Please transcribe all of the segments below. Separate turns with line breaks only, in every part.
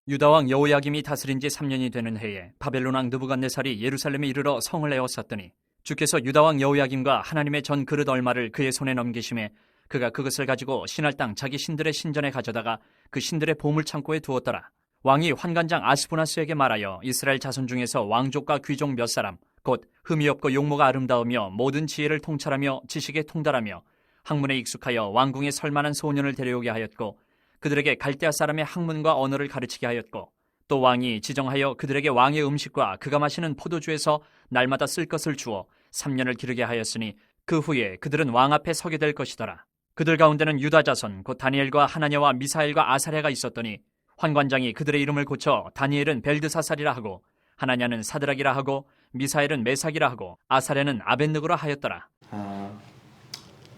유다 왕 여호야김이 다스린 지 3년이 되는 해에 바벨론 왕 느부갓네살이 예루살렘에 이르러 성을 에워쌌더니 주께서 유다 왕 여호야김과 하나님의 전 그릇 얼마를 그의 손에 넘기심에 그가 그것을 가지고 신할 땅 자기 신들의 신전에 가져다가 그 신들의 보물 창고에 두었더라. 왕이 환관장 아스부나스에게 말하여 이스라엘 자손 중에서 왕족과 귀족 몇 사람 곧 흠이 없고 용모가 아름다우며 모든 지혜를 통찰하며 지식에 통달하며 학문에 익숙하여 왕궁에 설만한 소년을 데려오게 하였고 그들에게 갈대아 사람의 학문과 언어를 가르치게 하였고 또 왕이 지정하여 그들에게 왕의 음식과 그가 마시는 포도주에서 날마다 쓸 것을 주어 3년을 기르게 하였으니 그 후에 그들은 왕 앞에 서게 될 것이더라. 그들 가운데는 유다 자손 곧 다니엘과 하나냐와 미사엘과 아사랴가 있었더니 환관장이 그들의 이름을 고쳐 다니엘은 벨드사살이라 하고 하나냐는 사드락이라 하고 미사엘은 메삭이라 하고 아사랴는 아벳느고라 하였더라.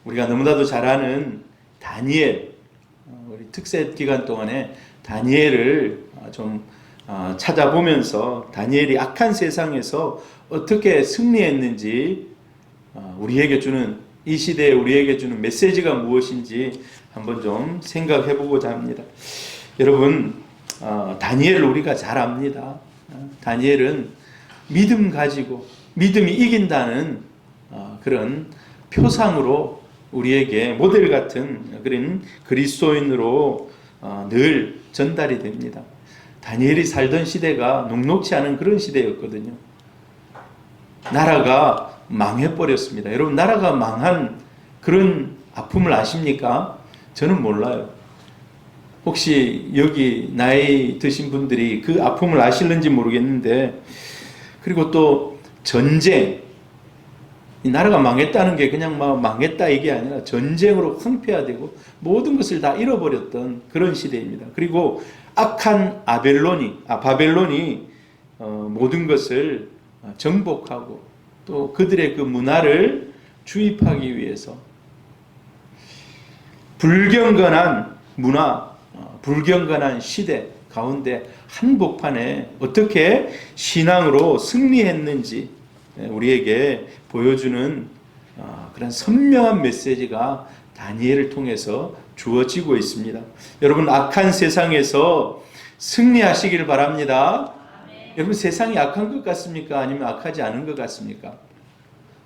우리가 너무나도 잘 아는 다니엘, 우리 특세 기간 동안에 다니엘을 좀 찾아보면서 다니엘이 악한 세상에서 어떻게 승리했는지 우리에게 주는 이 시대에 우리에게 주는 메시지가 무엇인지 한번 좀 생각해 보고자 합니다. 여러분, 다니엘을 우리가 잘 압니다. 다니엘은 믿음 가지고 믿음이 이긴다는 그런 표상으로 우리에게 모델 같은 그런 그리스도인으로 늘 전달이 됩니다. 다니엘이 살던 시대가 녹록지 않은 그런 시대였거든요. 나라가 망해버렸습니다. 여러분, 나라가 망한 그런 아픔을 아십니까? 저는 몰라요. 혹시 여기 나이 드신 분들이 그 아픔을 아실는지 모르겠는데, 그리고 또 전쟁, 이 나라가 망했다는 게 그냥 막 망했다 이게 아니라 전쟁으로 황폐화되고 모든 것을 다 잃어버렸던 그런 시대입니다. 그리고 악한 바벨론이 모든 것을 정복하고 또 그들의 그 문화를 주입하기 위해서 불경건한 문화, 불경건한 시대 가운데 한복판에 어떻게 신앙으로 승리했는지 우리에게 보여주는 그런 선명한 메시지가 다니엘을 통해서 주어지고 있습니다. 여러분, 악한 세상에서 승리하시길 바랍니다. 여러분, 세상이 악한 것 같습니까? 아니면 악하지 않은 것 같습니까?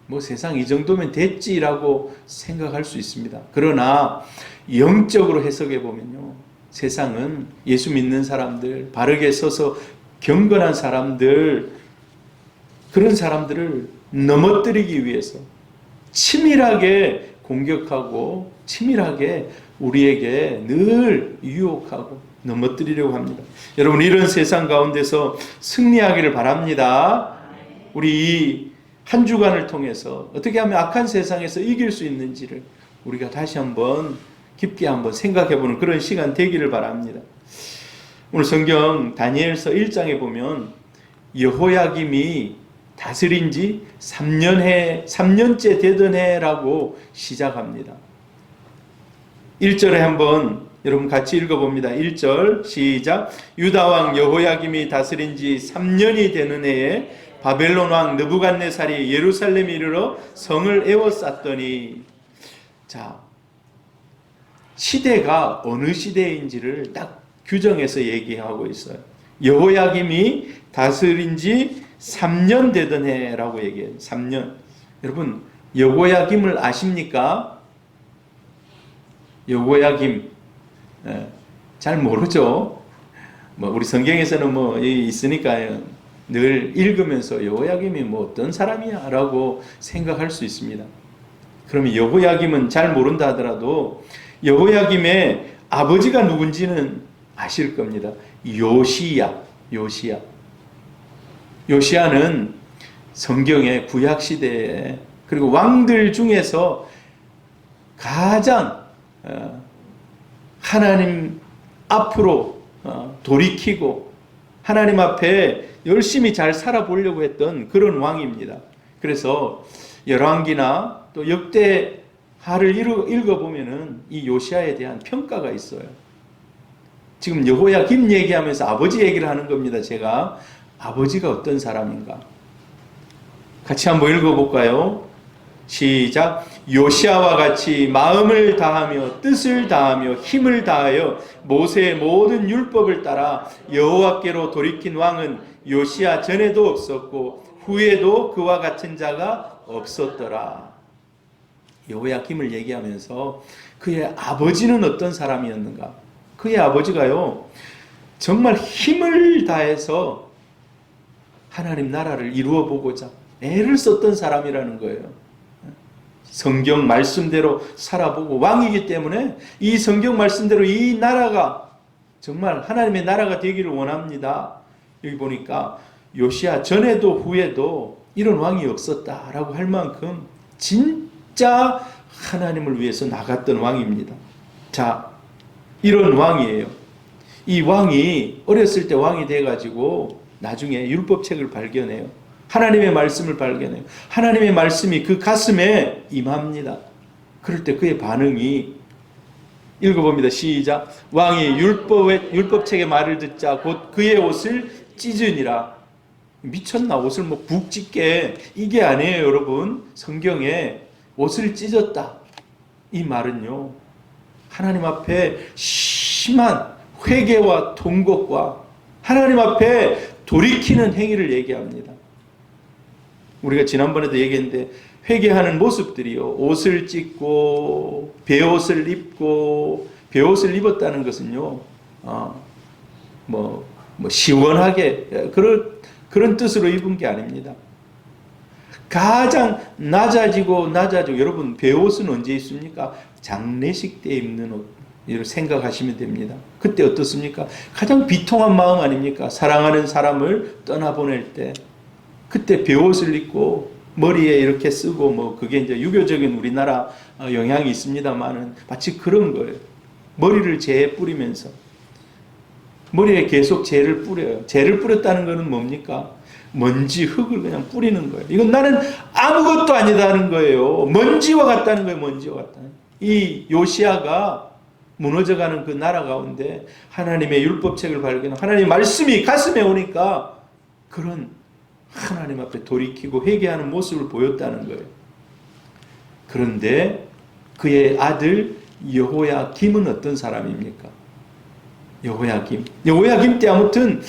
뭐 세상 이 정도면 됐지라고 생각할 수 있습니다. 그러나 영적으로 해석해 보면요, 세상은 예수 믿는 사람들, 바르게 서서 경건한 사람들, 그런 사람들을 넘어뜨리기 위해서 치밀하게 공격하고 치밀하게 우리에게 늘 유혹하고 넘어뜨리려고 합니다. 여러분, 이런 세상 가운데서 승리하기를 바랍니다. 우리 이 한 주간을 통해서 어떻게 하면 악한 세상에서 이길 수 있는지를 우리가 다시 한번 깊게 한번 생각해보는 그런 시간 되기를 바랍니다. 오늘 성경 다니엘서 1장에 보면 여호야김이 다스린 지 3년째 되던 해라고 시작합니다. 1절에 한번 여러분 같이 읽어봅니다. 1절 시작. 유다왕 여호야김이 다스린 지 3년이 되는 해에 바벨론 왕 느부갓네살이 예루살렘에 이르러 성을 에워쌌더니, 자, 시대가 어느 시대인지를 딱 규정해서 얘기하고 있어요. 여호야김이 다스린 지 3년 되던 해라고 얘기해요. 3년. 여러분, 여호야김을 아십니까? 여호야김. 잘 모르죠. 뭐 우리 성경에서는 뭐 있으니까요. 늘 읽으면서 여호야김이 뭐 어떤 사람이야 라고 생각할 수 있습니다. 그러면 여호야김은 잘 모른다 하더라도 여호야김의 아버지가 누군지는 아실 겁니다. 요시야는 성경의 구약 시대에, 그리고 왕들 중에서 가장 하나님 앞으로 돌이키고 하나님 앞에 열심히 잘 살아보려고 했던 그런 왕입니다. 그래서 열왕기나 또 역대하를 읽어보면은 이 요시야에 대한 평가가 있어요. 지금 여호야김 얘기하면서 아버지 얘기를 하는 겁니다. 제가 아버지가 어떤 사람인가 같이 한번 읽어볼까요? 시작. 요시아와 같이 마음을 다하며 뜻을 다하며 힘을 다하여 모세의 모든 율법을 따라 여호와께로 돌이킨 왕은 요시아 전에도 없었고 후에도 그와 같은 자가 없었더라. 여호야김을 얘기하면서 그의 아버지는 어떤 사람이었는가? 그의 아버지가요, 정말 힘을 다해서 하나님 나라를 이루어 보고자 애를 썼던 사람이라는 거예요. 성경 말씀대로 살아보고 왕이기 때문에 이 성경 말씀대로 이 나라가 정말 하나님의 나라가 되기를 원합니다. 여기 보니까 요시아 전에도 후에도 이런 왕이 없었다라고 할 만큼 진짜 하나님을 위해서 나갔던 왕입니다. 자, 이런 왕이에요. 이 왕이 어렸을 때 왕이 돼가지고 나중에 율법책을 발견해요. 하나님의 말씀을 발견해요. 하나님의 말씀이 그 가슴에 임합니다. 그럴 때 그의 반응이, 읽어봅니다. 시작. 왕이 율법책의 말을 듣자 곧 그의 옷을 찢으니라. 미쳤나? 옷을 뭐 북 찢게, 이게 아니에요, 여러분. 성경에 옷을 찢었다, 이 말은요, 하나님 앞에 심한 회개와 통곡과 하나님 앞에 돌이키는 행위를 얘기합니다. 우리가 지난번에도 얘기했는데 회개하는 모습들이요, 옷을 찢고 베옷을 입고, 베옷을 입었다는 것은요, 시원하게 그런 뜻으로 입은 게 아닙니다. 가장 낮아지고 여러분, 베옷은 언제 입습니까? 장례식 때 입는 옷, 이렇게 생각하시면 됩니다. 그때 어떻습니까? 가장 비통한 마음 아닙니까? 사랑하는 사람을 떠나보낼 때 그때 베옷을 입고 머리에 이렇게 쓰고, 뭐 그게 이제 유교적인 우리나라 영향이 있습니다만은 마치 그런 거예요. 머리를 재에 뿌리면서 머리에 계속 재를 뿌려요. 재를 뿌렸다는 것은 뭡니까? 먼지, 흙을 그냥 뿌리는 거예요. 이건 나는 아무것도 아니다는 거예요. 먼지와 같다는 거예요. 먼지와 같다는. 이 요시아가 무너져가는 그 나라 가운데 하나님의 율법책을 발견하고 하나님의 말씀이 가슴에 오니까 그런 하나님 앞에 돌이키고 회개하는 모습을 보였다는 거예요. 그런데 그의 아들 여호야김은 어떤 사람입니까? 여호야김 때 아무튼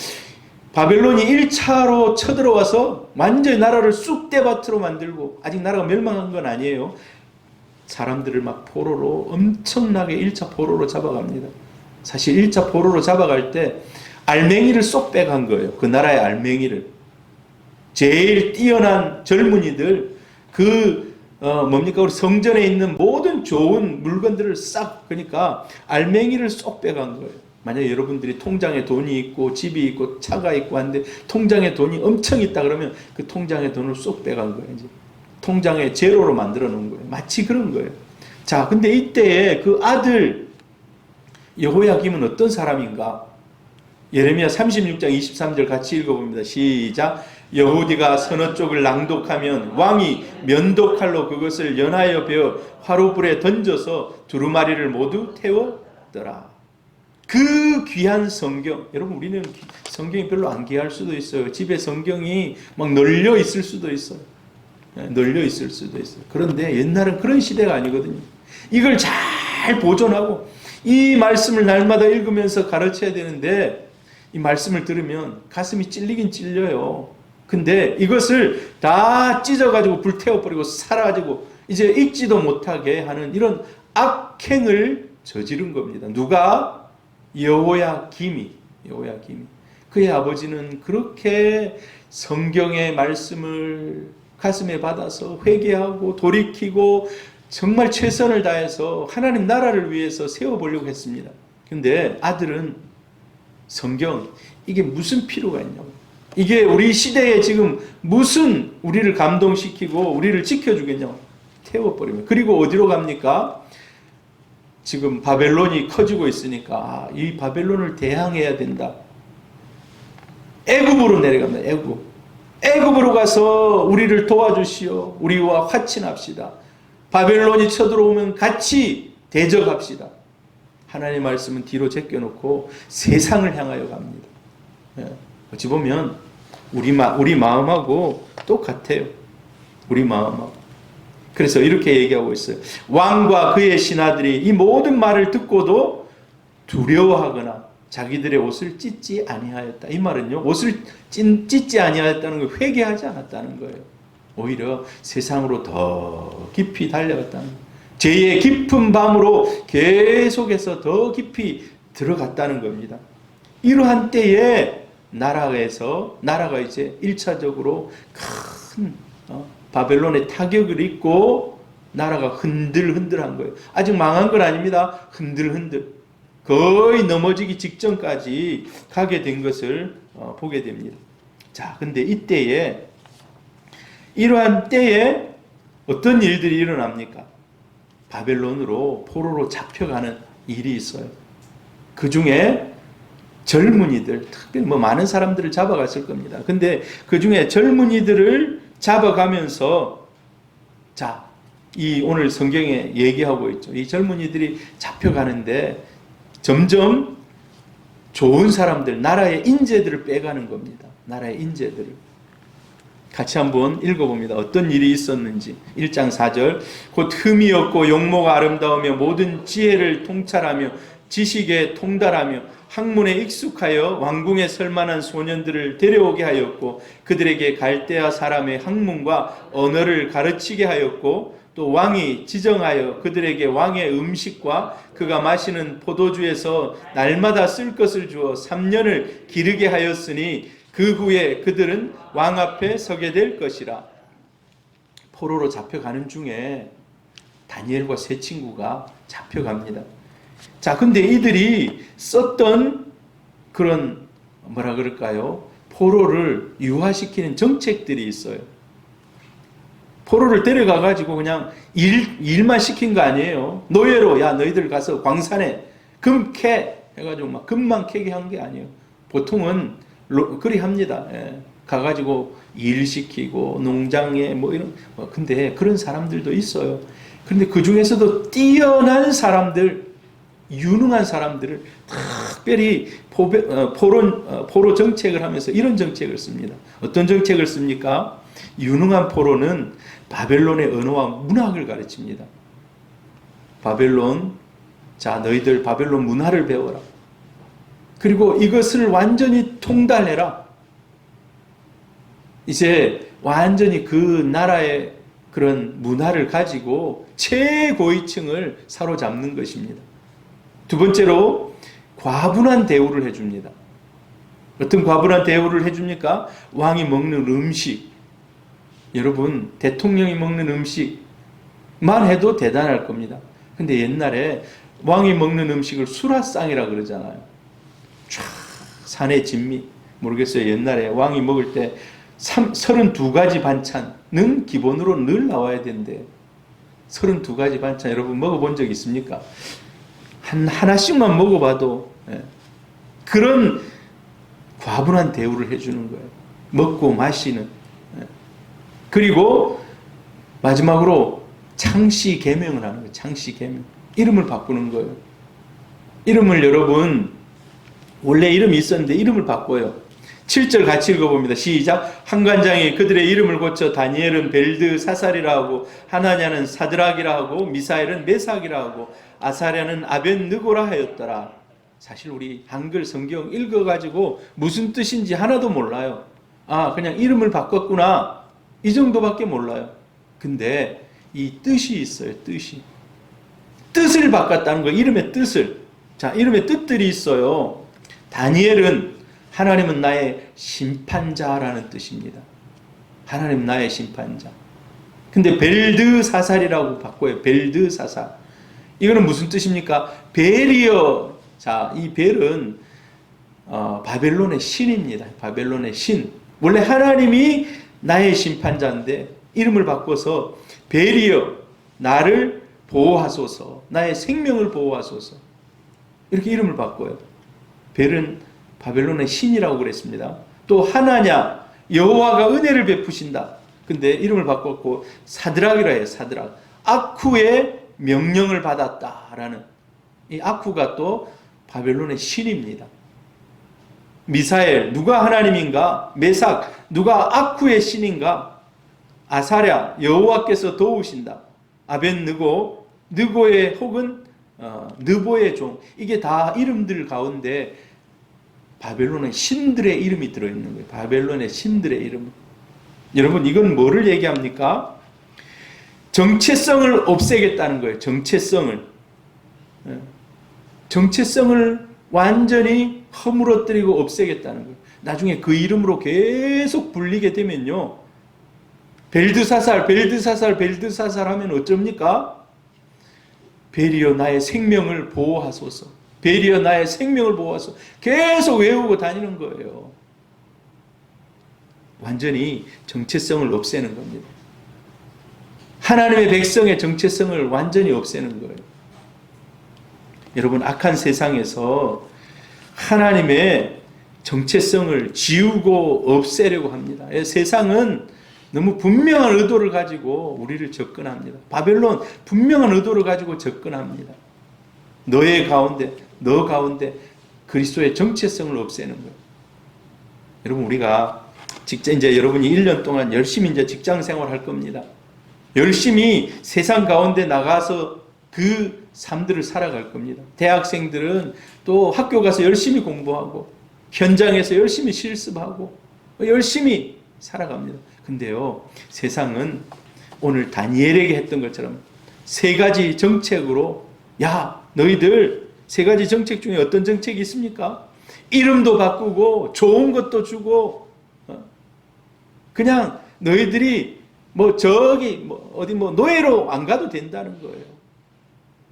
바벨론이 1차로 쳐들어와서 완전히 나라를 쑥대밭으로 만들고, 아직 나라가 멸망한 건 아니에요. 사람들을 막 포로로 엄청나게 1차 포로로 잡아갑니다. 사실 1차 포로로 잡아갈 때 알맹이를 쏙 빼간 거예요. 그 나라의 알맹이를. 제일 뛰어난 젊은이들, 우리 성전에 있는 모든 좋은 물건들을 싹, 그러니까 알맹이를 쏙 빼간 거예요. 만약에 여러분들이 통장에 돈이 있고 집이 있고 차가 있고 한데 통장에 돈이 엄청 있다 그러면 그 통장에 돈을 쏙 빼간 거예요. 이제 통장에 제로로 만들어 놓은 거예요. 마치 그런 거예요. 자, 근데 이때에 그 아들 여호야김은 어떤 사람인가? 예레미야 36장 23절 같이 읽어봅니다. 시작. 여후디가 서너 쪽을 낭독하면 왕이 면도칼로 그것을 연하여 베어 화로불에 던져서 두루마리를 모두 태웠더라. 그 귀한 성경, 여러분 우리는 성경이 별로 안 귀할 수도 있어요. 집에 성경이 막 널려 있을 수도 있어요. 널려 있을 수도 있어요. 그런데 옛날은 그런 시대가 아니거든요. 이걸 잘 보존하고 이 말씀을 날마다 읽으면서 가르쳐야 되는데, 이 말씀을 들으면 가슴이 찔리긴 찔려요. 근데 이것을 다 찢어가지고 불태워버리고 사라지고 이제 읽지도 못하게 하는 이런 악행을 저지른 겁니다. 누가? 여호야김이. 그의 아버지는 그렇게 성경의 말씀을 가슴에 받아서 회개하고 돌이키고 정말 최선을 다해서 하나님 나라를 위해서 세워보려고 했습니다. 근데 아들은 성경, 이게 무슨 필요가 있냐고, 이게 우리 시대에 지금 무슨 우리를 감동시키고 우리를 지켜주겠냐고 태워버리면. 그리고 어디로 갑니까? 지금 바벨론이 커지고 있으니까 이 바벨론을 대항해야 된다. 애굽으로 내려갑니다. 애굽으로 가서 우리를 도와주시오. 우리와 화친합시다. 바벨론이 쳐들어오면 같이 대적합시다. 하나님의 말씀은 뒤로 제껴놓고 세상을 향하여 갑니다. 어찌 보면 우리 마음하고 똑같아요. 우리 마음하고. 그래서 이렇게 얘기하고 있어요. 왕과 그의 신하들이 이 모든 말을 듣고도 두려워하거나 자기들의 옷을 찢지 아니하였다. 이 말은요, 옷을 찢지 아니하였다는 걸 회개하지 않았다는 거예요. 오히려 세상으로 더 깊이 달려갔다는 거예요. 죄의 깊은 밤으로 계속해서 더 깊이 들어갔다는 겁니다. 이러한 때에 나라가 이제 1차적으로 큰 바벨론의 타격을 입고 나라가 흔들흔들한 거예요. 아직 망한 건 아닙니다. 흔들흔들. 거의 넘어지기 직전까지 가게 된 것을 보게 됩니다. 자, 근데 이러한 때에 어떤 일들이 일어납니까? 바벨론으로 포로로 잡혀가는 일이 있어요. 그 중에 젊은이들, 특별히 많은 사람들을 잡아갔을 겁니다. 근데 그 중에 젊은이들을 잡아가면서, 자, 이 오늘 성경에 얘기하고 있죠. 이 젊은이들이 잡혀가는데 점점 좋은 사람들, 나라의 인재들을 빼가는 겁니다. 나라의 인재들을. 같이 한번 읽어봅니다. 어떤 일이 있었는지. 1장 4절. 곧 흠이 없고 용모가 아름다우며 모든 지혜를 통찰하며 지식에 통달하며 학문에 익숙하여 왕궁에 설만한 소년들을 데려오게 하였고 그들에게 갈대아 사람의 학문과 언어를 가르치게 하였고 또 왕이 지정하여 그들에게 왕의 음식과 그가 마시는 포도주에서 날마다 쓸 것을 주어 3년을 기르게 하였으니 그 후에 그들은 왕 앞에 서게 될 것이라. 포로로 잡혀가는 중에 다니엘과 세 친구가 잡혀갑니다. 자, 근데 이들이 썼던 그런 뭐라 그럴까요? 포로를 유화시키는 정책들이 있어요. 포로를 데려가가지고 그냥 일만 시킨 거 아니에요. 노예로, 야, 너희들 가서 광산에 금 캐! 해가지고 막 금만 캐게 한 게 아니에요. 보통은 그리 합니다. 예. 가가지고 일 시키고 농장에 뭐 이런, 근데 그런 사람들도 있어요. 그런데 그 중에서도 뛰어난 사람들, 유능한 사람들을 특별히 포로 정책을 하면서 이런 정책을 씁니다. 어떤 정책을 씁니까? 유능한 포로는 바벨론의 언어와 문학을 가르칩니다. 바벨론, 자, 너희들 바벨론 문화를 배워라. 그리고 이것을 완전히 통달해라. 이제 완전히 그 나라의 그런 문화를 가지고 최고위층을 사로잡는 것입니다. 두 번째로 과분한 대우를 해줍니다. 어떤 과분한 대우를 해줍니까? 왕이 먹는 음식. 여러분, 대통령이 먹는 음식만 해도 대단할 겁니다. 근데 옛날에 왕이 먹는 음식을 수라상이라 그러잖아요. 쫙 산의 진미. 모르겠어요. 옛날에 왕이 먹을 때 32가지 반찬은 기본으로 늘 나와야 된대요. 32가지 반찬 여러분 먹어본 적 있습니까? 하나씩만 먹어봐도 그런 과분한 대우를 해주는 거예요. 먹고 마시는. 그리고 마지막으로 창씨 계명을 하는 거예요. 창씨 계명. 이름을 바꾸는 거예요. 이름을 여러분 원래 이름이 있었는데 이름을 바꿔요. 7절 같이 읽어봅니다. 시작. 한 관장이 그들의 이름을 고쳐 다니엘은 벨드사살이라 하고 하나냐는 사드락이라 하고 미사엘은 메삭이라 하고 아사랴는 아벤느고라 하였더라. 사실 우리 한글 성경 읽어가지고 무슨 뜻인지 하나도 몰라요. 아, 그냥 이름을 바꿨구나. 이 정도밖에 몰라요. 근데 이 뜻이 있어요. 뜻을 바꿨다는 거. 이름의 뜻을. 자, 이름의 뜻들이 있어요. 다니엘은 하나님은 나의 심판자라는 뜻입니다. 하나님 나의 심판자. 근데 벨드사살이라고 바꿔요. 벨드사살. 이거는 무슨 뜻입니까? 벨이여. 자, 이 벨은 바벨론의 신입니다. 바벨론의 신. 원래 하나님이 나의 심판자인데 이름을 바꿔서 벨이여 나를 보호하소서. 나의 생명을 보호하소서. 이렇게 이름을 바꿔요. 벨은 바벨론의 신이라고 그랬습니다. 또 하나냐 여호와가 은혜를 베푸신다. 근데 이름을 바꿨고 사드락이라 해요. 사드락. 아쿠의 명령을 받았다라는 이 아쿠가 또 바벨론의 신입니다. 미사엘 누가 하나님인가? 메삭 누가 아쿠의 신인가? 아사랴 여호와께서 도우신다. 아벤느고, 느고의 혹은 느보의 종, 이게 다 이름들 가운데 바벨론의 신들의 이름이 들어있는 거예요. 바벨론의 신들의 이름. 여러분, 이건 뭐를 얘기합니까? 정체성을 없애겠다는 거예요. 정체성을 완전히 허물어뜨리고 없애겠다는 거예요. 나중에 그 이름으로 계속 불리게 되면요, 벨드사살 하면 어쩝니까? 베리어 나의 생명을 보호하소서, 베리어 나의 생명을 보호하소서, 계속 외우고 다니는 거예요. 완전히 정체성을 없애는 겁니다. 하나님의 백성의 정체성을 완전히 없애는 거예요. 여러분, 악한 세상에서 하나님의 정체성을 지우고 없애려고 합니다. 세상은 너무 분명한 의도를 가지고 우리를 접근합니다. 바벨론 분명한 의도를 가지고 접근합니다. 너 가운데 그리스도의 정체성을 없애는 거예요. 여러분, 우리가 이제 여러분이 1년 동안 열심히 이제 직장 생활할 겁니다. 열심히 세상 가운데 나가서 그 삶들을 살아갈 겁니다. 대학생들은 또 학교 가서 열심히 공부하고 현장에서 열심히 실습하고 열심히 살아갑니다. 근데요, 세상은 오늘 다니엘에게 했던 것처럼 세 가지 정책으로, 야, 너희들 세 가지 정책 중에 어떤 정책이 있습니까? 이름도 바꾸고 좋은 것도 주고, 그냥 너희들이 어디 노예로 안 가도 된다는 거예요.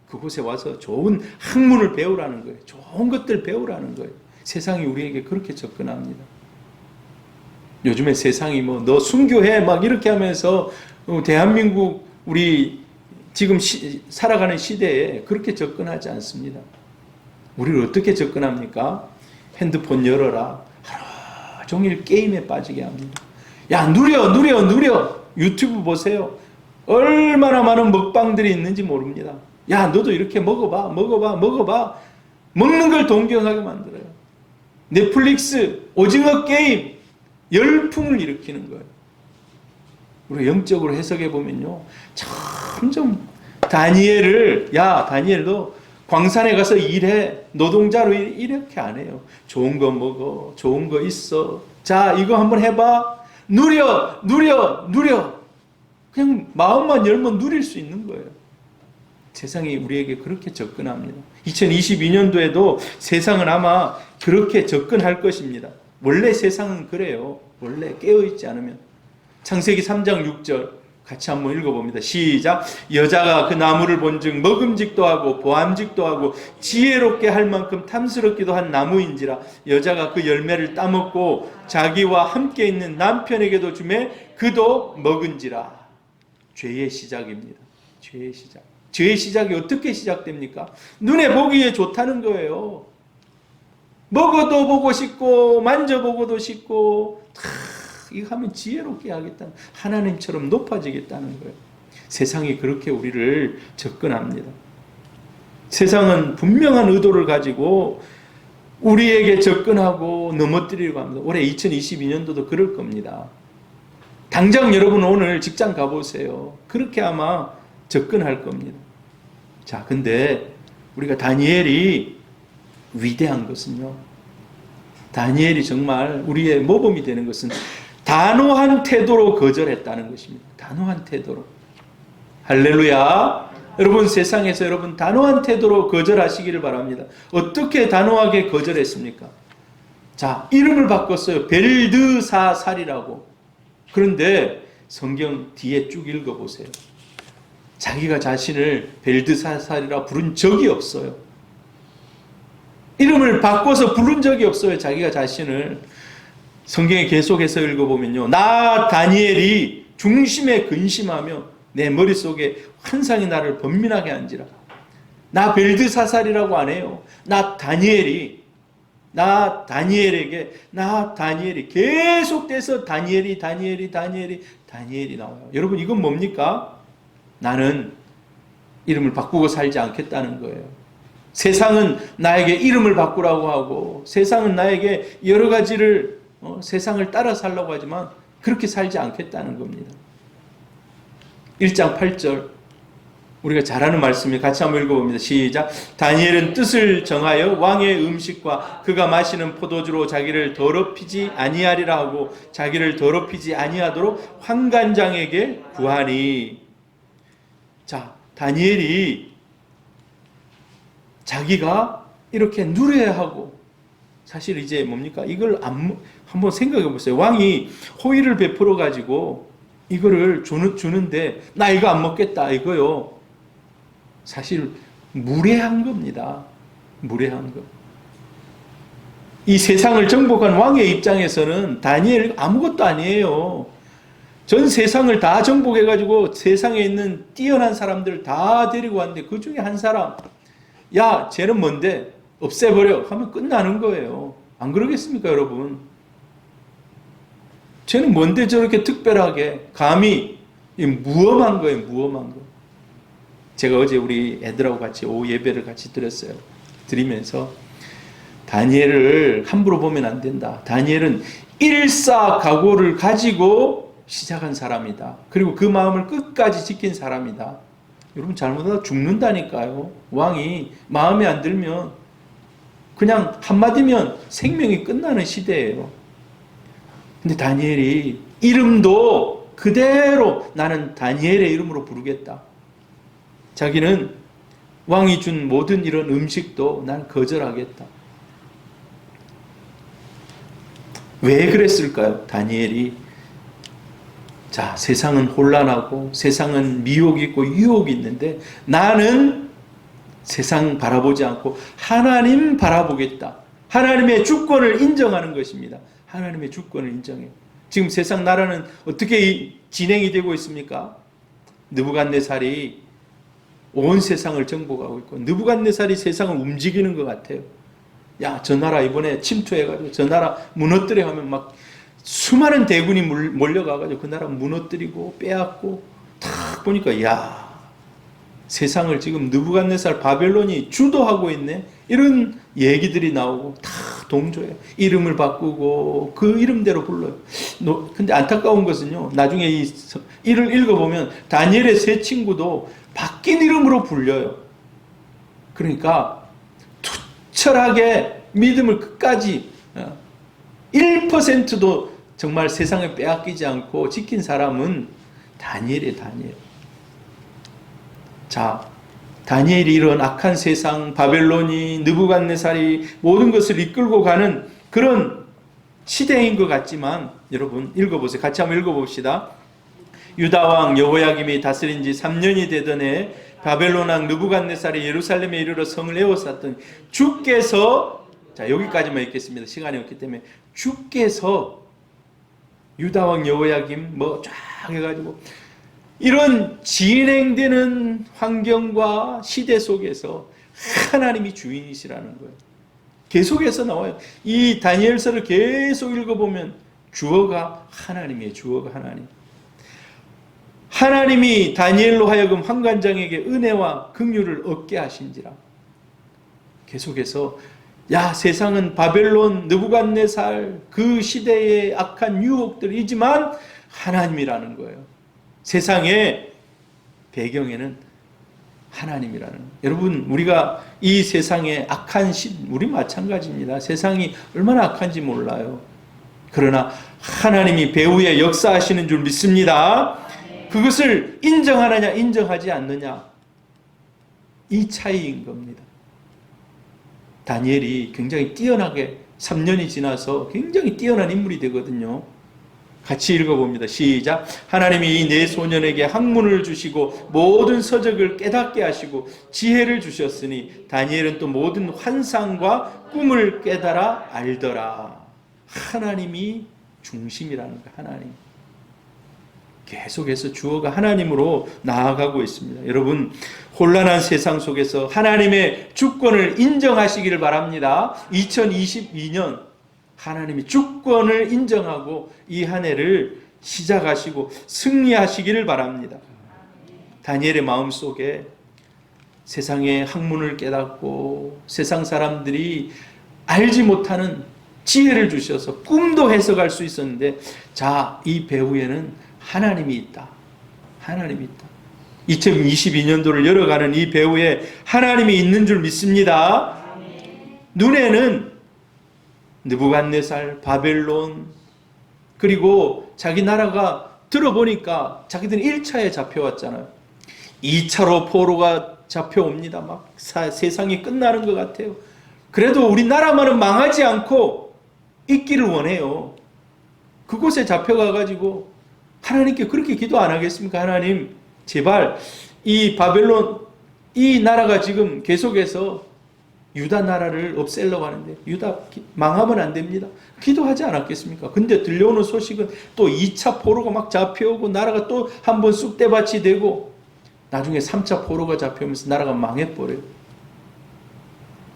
그곳에 와서 좋은 학문을 배우라는 거예요. 좋은 것들 배우라는 거예요. 세상이 우리에게 그렇게 접근합니다. 요즘에 세상이 너 순교해 막 이렇게 하면서 대한민국 우리 지금 살아가는 시대에 그렇게 접근하지 않습니다. 우리를 어떻게 접근합니까? 핸드폰 열어라. 하루 종일 게임에 빠지게 합니다. 야, 누려. 유튜브 보세요. 얼마나 많은 먹방들이 있는지 모릅니다. 야, 너도 이렇게 먹어봐. 먹는 걸 동경하게 만들어요. 넷플릭스, 오징어 게임, 열풍을 일으키는 거예요. 우리가 영적으로 해석해 보면요, 점점 다니엘 너 광산에 가서 일해. 노동자로 이렇게 안 해요. 좋은 거 먹어. 좋은 거 있어. 자, 이거 한번 해봐. 누려. 그냥 마음만 열면 누릴 수 있는 거예요. 세상이 우리에게 그렇게 접근합니다. 2022년도에도 세상은 아마 그렇게 접근할 것입니다. 원래 세상은 그래요. 원래 깨어있지 않으면. 창세기 3장 6절 같이 한번 읽어봅니다. 시작. 여자가 그 나무를 본즉 먹음직도 하고 보암직도 하고 지혜롭게 할 만큼 탐스럽기도 한 나무인지라. 여자가 그 열매를 따먹고 자기와 함께 있는 남편에게도 주매 그도 먹은지라. 죄의 시작입니다. 죄의 시작. 죄의 시작이 어떻게 시작됩니까? 눈에 보기에 좋다는 거예요. 먹어도 보고 싶고 만져보고도 싶고 이거 하면 지혜롭게 하겠다는, 하나님처럼 높아지겠다는 거예요. 세상이 그렇게 우리를 접근합니다. 세상은 분명한 의도를 가지고 우리에게 접근하고 넘어뜨리려고 합니다. 올해 2022년도도 그럴 겁니다. 당장 여러분 오늘 직장 가보세요. 그렇게 아마 접근할 겁니다. 자, 근데 우리가 다니엘이 위대한 것은요, 다니엘이 정말 우리의 모범이 되는 것은 단호한 태도로 거절했다는 것입니다. 단호한 태도로. 할렐루야. 여러분, 세상에서 여러분 단호한 태도로 거절하시기를 바랍니다. 어떻게 단호하게 거절했습니까? 자, 이름을 바꿨어요. 벨드사살이라고. 그런데 성경 뒤에 쭉 읽어보세요. 자기가 자신을 벨드사살이라 부른 적이 없어요. 이름을 바꿔서 부른 적이 없어요. 자기가 자신을. 성경에 계속해서 읽어보면요, 나 다니엘이 중심에 근심하며 내 머릿속에 환상이 나를 번민하게 한지라. 나 벨드사살이라고 안 해요. 나 다니엘이 계속돼서 다니엘이 나와요. 여러분, 이건 뭡니까? 나는 이름을 바꾸고 살지 않겠다는 거예요. 세상은 나에게 이름을 바꾸라고 하고, 세상은 나에게 여러 가지를 세상을 따라 살라고 하지만 그렇게 살지 않겠다는 겁니다. 1장 8절 우리가 잘 아는 말씀이 같이 한번 읽어봅니다. 시작. 다니엘은 뜻을 정하여 왕의 음식과 그가 마시는 포도주로 자기를 더럽히지 아니하리라 하고 자기를 더럽히지 아니하도록 환관장에게 구하니. 자, 다니엘이 자기가 이렇게 누려야 하고, 사실 이제 뭡니까? 이걸 한번 생각해 보세요. 왕이 호의를 베풀어 가지고 이거를 주는데 나 이거 안 먹겠다 이거요. 사실 무례한 겁니다. 무례한 것. 이 세상을 정복한 왕의 입장에서는 다니엘 아무것도 아니에요. 전 세상을 다 정복해 가지고 세상에 있는 뛰어난 사람들을 다 데리고 왔는데 그 중에 한 사람, 야 쟤는 뭔데 없애버려 하면 끝나는 거예요. 안 그러겠습니까 여러분? 쟤는 뭔데 저렇게 특별하게 감히, 무엄한 거예요. 무엄한 거. 제가 어제 우리 애들하고 같이 오후 예배를 같이 드렸어요. 드리면서 다니엘을 함부로 보면 안 된다. 다니엘은 일사각오를 가지고 시작한 사람이다. 그리고 그 마음을 끝까지 지킨 사람이다. 여러분 잘못하다 죽는다니까요. 왕이 마음에 안 들면 그냥 한마디면 생명이 끝나는 시대예요. 근데 다니엘이 이름도 그대로 나는 다니엘의 이름으로 부르겠다. 자기는 왕이 준 모든 이런 음식도 난 거절하겠다. 왜 그랬을까요? 다니엘이 자, 세상은 혼란하고 세상은 미혹이 있고 유혹이 있는데 나는 세상 바라보지 않고 하나님 바라보겠다. 하나님의 주권을 인정하는 것입니다. 하나님의 주권을 인정해요. 지금 세상 나라는 어떻게 진행이 되고 있습니까? 느부갓네살이 온 세상을 정복하고 있고 느부갓네살이 세상을 움직이는 것 같아요. 야, 저 나라 이번에 침투해가지고 저 나라 무너뜨려 하면 막 수많은 대군이 몰려가가지고 그 나라 무너뜨리고 빼앗고 탁 보니까 야, 세상을 지금 느부갓네살 바벨론이 주도하고 있네. 이런 얘기들이 나오고 다 동조해요. 이름을 바꾸고 그 이름대로 불러요. 근데 안타까운 것은요, 나중에 이를 읽어보면 다니엘의 세 친구도 바뀐 이름으로 불려요. 그러니까 투철하게 믿음을 끝까지 1%도 정말 세상에 빼앗기지 않고 지킨 사람은 다니엘이에요. 다니엘. 자, 다니엘이 이런 악한 세상, 바벨론이, 느부갓네살이 모든 것을 이끌고 가는 그런 시대인 것 같지만 여러분 읽어보세요. 같이 한번 읽어봅시다. 유다왕 여호야김이 다스린 지 3년이 되던 해 바벨론 왕 느부갓네살이 예루살렘에 이르러 성을 에워쌌더니 주께서, 자 여기까지만 읽겠습니다. 시간이 없기 때문에 주께서 유다왕 여호야김 쫙 해가지고 이런 진행되는 환경과 시대 속에서 하나님이 주인이시라는 거예요. 계속해서 나와요. 이 다니엘서를 계속 읽어보면 주어가 하나님이에요. 주어가 하나님. 하나님이 다니엘로 하여금 환관장에게 은혜와 긍휼을 얻게 하신지라. 계속해서 야, 세상은 바벨론, 느부갓네살 그 시대의 악한 유혹들이지만 하나님이라는 거예요. 세상의 배경에는 하나님이라는 거예요. 여러분, 우리가 이 세상의 악한 우리 마찬가지입니다. 세상이 얼마나 악한지 몰라요. 그러나 하나님이 배후에 역사하시는 줄 믿습니다. 그것을 인정하느냐 인정하지 않느냐, 이 차이인 겁니다. 다니엘이 굉장히 뛰어나게 3년이 지나서 굉장히 뛰어난 인물이 되거든요. 같이 읽어봅니다. 시작. 하나님이 이 네 소년에게 학문을 주시고 모든 서적을 깨닫게 하시고 지혜를 주셨으니 다니엘은 또 모든 환상과 꿈을 깨달아 알더라. 하나님이 중심이라는 거예요. 하나님. 계속해서 주어가 하나님으로 나아가고 있습니다. 여러분, 혼란한 세상 속에서 하나님의 주권을 인정하시기를 바랍니다. 2022년 하나님이 주권을 인정하고 이 한 해를 시작하시고 승리하시기를 바랍니다. 다니엘의 마음속에 세상의 학문을 깨닫고 세상 사람들이 알지 못하는 지혜를 주셔서 꿈도 해석할 수 있었는데, 자, 이 배후에는 하나님이 있다. 하나님이 있다. 2022년도를 열어가는 이 배후에 하나님이 있는 줄 믿습니다. 눈에는 느부갓네살, 바벨론, 그리고 자기 나라가 들어보니까 자기들은 1차에 잡혀왔잖아요. 2차로 포로가 잡혀옵니다. 막 세상이 끝나는 것 같아요. 그래도 우리 나라만은 망하지 않고 있기를 원해요. 그곳에 잡혀가가지고 하나님께 그렇게 기도 안 하겠습니까? 하나님, 제발 이 바벨론, 이 나라가 지금 계속해서 유다 나라를 없애려고 하는데 유다 망하면 안 됩니다. 기도하지 않았겠습니까? 근데 들려오는 소식은 또 2차 포로가 막 잡혀오고 나라가 또 한 번 쑥대밭이 되고 나중에 3차 포로가 잡혀오면서 나라가 망해버려요.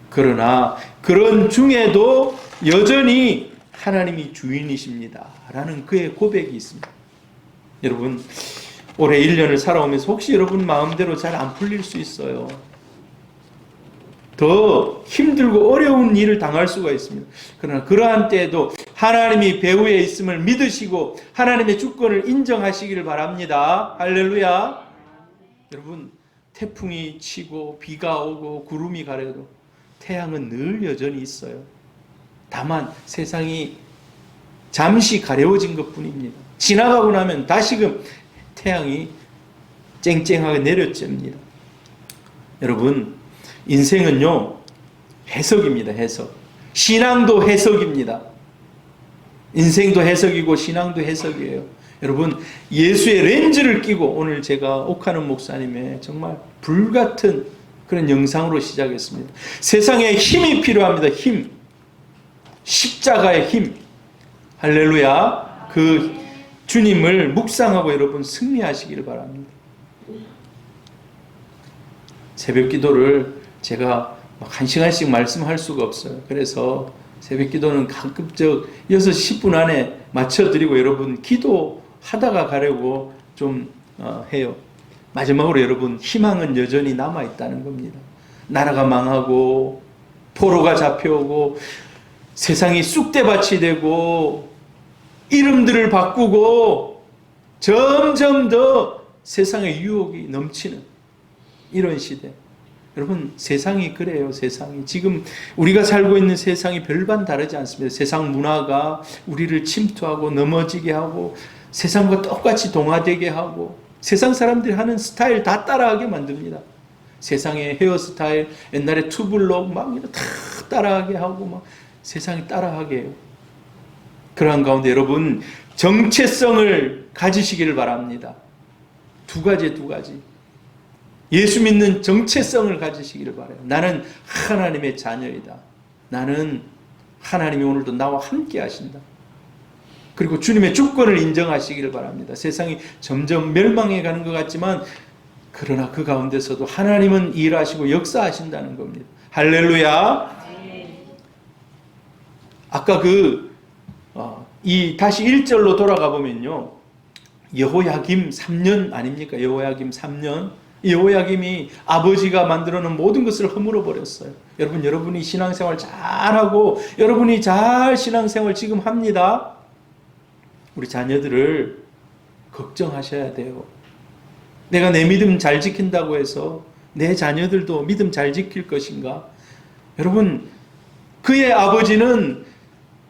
그러나 그런 중에도 여전히 하나님이 주인이십니다 라는 그의 고백이 있습니다. 여러분, 올해 1년을 살아오면서 혹시 여러분 마음대로 잘 안 풀릴 수 있어요. 더 힘들고 어려운 일을 당할 수가 있습니다. 그러나 그러한 때에도 하나님이 배후에 있음을 믿으시고 하나님의 주권을 인정하시기를 바랍니다. 할렐루야. 여러분, 태풍이 치고 비가 오고 구름이 가려도 태양은 늘 여전히 있어요. 다만 세상이 잠시 가려워진 것뿐입니다. 지나가고 나면 다시금 태양이 쨍쨍하게 내려집니다. 여러분, 인생은요, 해석입니다. 해석. 신앙도 해석입니다. 인생도 해석이고 신앙도 해석이에요. 여러분, 예수의 렌즈를 끼고 오늘 제가 옥하는 목사님의 정말 불같은 그런 영상으로 시작했습니다. 세상에 힘이 필요합니다. 힘. 십자가의 힘. 할렐루야. 그 주님을 묵상하고 여러분 승리하시기를 바랍니다. 새벽 기도를 제가 1시간씩 말씀할 수가 없어요. 그래서 새벽 기도는 가급적 6시 10분 안에 맞춰드리고 여러분 기도하다가 가려고 좀 해요. 마지막으로 여러분, 희망은 여전히 남아있다는 겁니다. 나라가 망하고 포로가 잡혀오고 세상이 쑥대밭이 되고 이름들을 바꾸고 점점 더 세상의 유혹이 넘치는 이런 시대. 여러분, 세상이 그래요. 세상이 지금 우리가 살고 있는 세상이 별반 다르지 않습니다. 세상 문화가 우리를 침투하고 넘어지게 하고 세상과 똑같이 동화되게 하고 세상 사람들이 하는 스타일 다 따라하게 만듭니다. 세상의 헤어스타일, 옛날에 투블럭 막 다 따라하게 하고 막 세상이 따라하게 해요. 그러한 가운데 여러분, 정체성을 가지시기를 바랍니다. 두 가지. 예수 믿는 정체성을 가지시기를 바라요. 나는 하나님의 자녀이다. 나는 하나님이 오늘도 나와 함께 하신다. 그리고 주님의 주권을 인정하시기를 바랍니다. 세상이 점점 멸망해 가는 것 같지만 그러나 그 가운데서도 하나님은 일하시고 역사하신다는 겁니다. 할렐루야. 아까 다시 1절로 돌아가 보면요, 여호야김 3년 아닙니까? 여호야김 3년. 여호야김이 아버지가 만들어 놓은 모든 것을 허물어 버렸어요. 여러분이 신앙생활 잘하고 여러분이 잘 신앙생활 지금 합니다. 우리 자녀들을 걱정하셔야 돼요. 내가 내 믿음 잘 지킨다고 해서 내 자녀들도 믿음 잘 지킬 것인가? 여러분, 그의 아버지는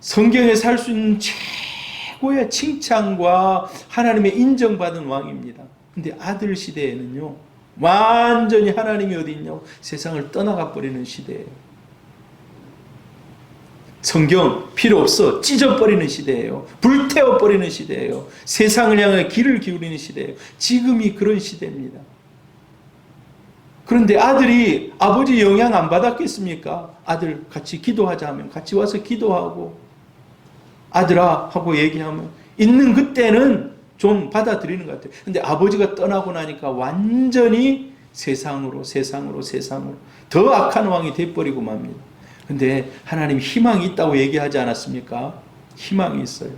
성경에 살 수 있는 최고의 칭찬과 하나님의 인정받은 왕입니다. 근데 아들 시대에는요, 완전히 하나님이 어디 있냐고 세상을 떠나가 버리는 시대예요. 성경 필요 없어 찢어버리는 시대예요. 불태워버리는 시대예요. 세상을 향해 귀를 기울이는 시대예요. 지금이 그런 시대입니다. 그런데 아들이 아버지 영향 안 받았겠습니까? 아들 같이 기도하자 하면 같이 와서 기도하고 아들아 하고 얘기하면 있는 그때는 좀 받아들이는 것 같아요. 근데 아버지가 떠나고 나니까 완전히 세상으로 더 악한 왕이 돼버리고 맙니다. 근데 하나님 희망이 있다고 얘기하지 않았습니까? 희망이 있어요.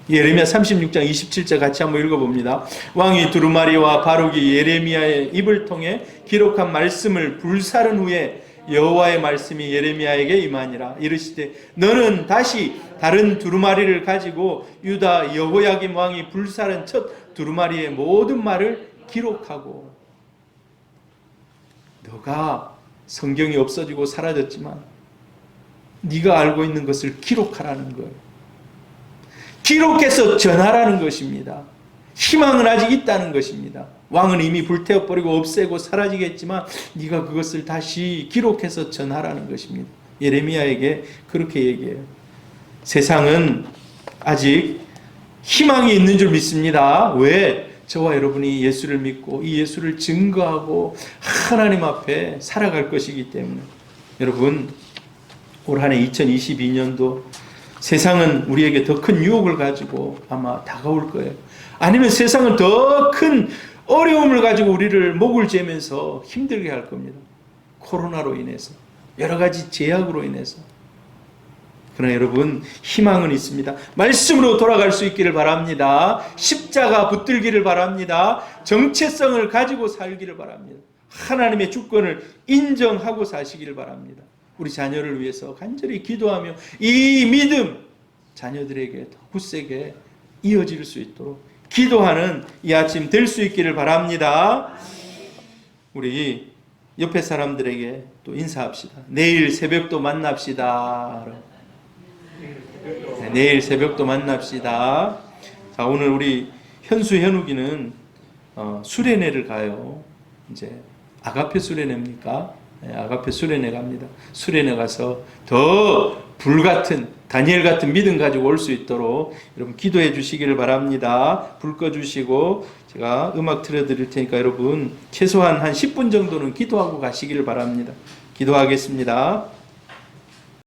예레미야 36장 27절 같이 한번 읽어봅니다. 왕이 두루마리와 바룩이 예레미야의 입을 통해 기록한 말씀을 불사른 후에 여호와의 말씀이 예레미야에게 임하니라. 이르시되 너는 다시 다른 두루마리를 가지고 유다 여호야김 왕이 불사른 첫 두루마리의 모든 말을 기록하고. 너가 성경이 없어지고 사라졌지만 네가 알고 있는 것을 기록하라는 거예요. 기록해서 전하라는 것입니다. 희망은 아직 있다는 것입니다. 왕은 이미 불태워버리고 없애고 사라지겠지만 네가 그것을 다시 기록해서 전하라는 것입니다. 예레미야에게 그렇게 얘기해요. 세상은 아직 희망이 있는 줄 믿습니다. 왜? 저와 여러분이 예수를 믿고 이 예수를 증거하고 하나님 앞에 살아갈 것이기 때문에. 여러분, 올 한 해 2022년도 세상은 우리에게 더 큰 유혹을 가지고 아마 다가올 거예요. 아니면 세상은 더 큰 어려움을 가지고 우리를 목을 죄면서 힘들게 할 겁니다. 코로나로 인해서, 여러 가지 제약으로 인해서. 그러나 여러분, 희망은 있습니다. 말씀으로 돌아갈 수 있기를 바랍니다. 십자가 붙들기를 바랍니다. 정체성을 가지고 살기를 바랍니다. 하나님의 주권을 인정하고 사시기를 바랍니다. 우리 자녀를 위해서 간절히 기도하며 이 믿음 자녀들에게 더 굳세게 이어질 수 있도록 기도하는 이 아침 될 수 있기를 바랍니다. 우리 옆에 사람들에게 또 인사합시다. 내일 새벽도 만납시다. 네, 내일 새벽도 만납시다. 자, 오늘 우리 현수 현욱이는 수련회를 가요. 이제 아가페 수련회입니까? 네, 아가페 수련회 갑니다. 수련회 가서 더 불같은 다니엘 같은 믿음 가지고 올 수 있도록 여러분 기도해 주시기를 바랍니다. 불 꺼주시고 제가 음악 틀어드릴 테니까 여러분 최소한 한 10분 정도는 기도하고 가시기를 바랍니다. 기도하겠습니다.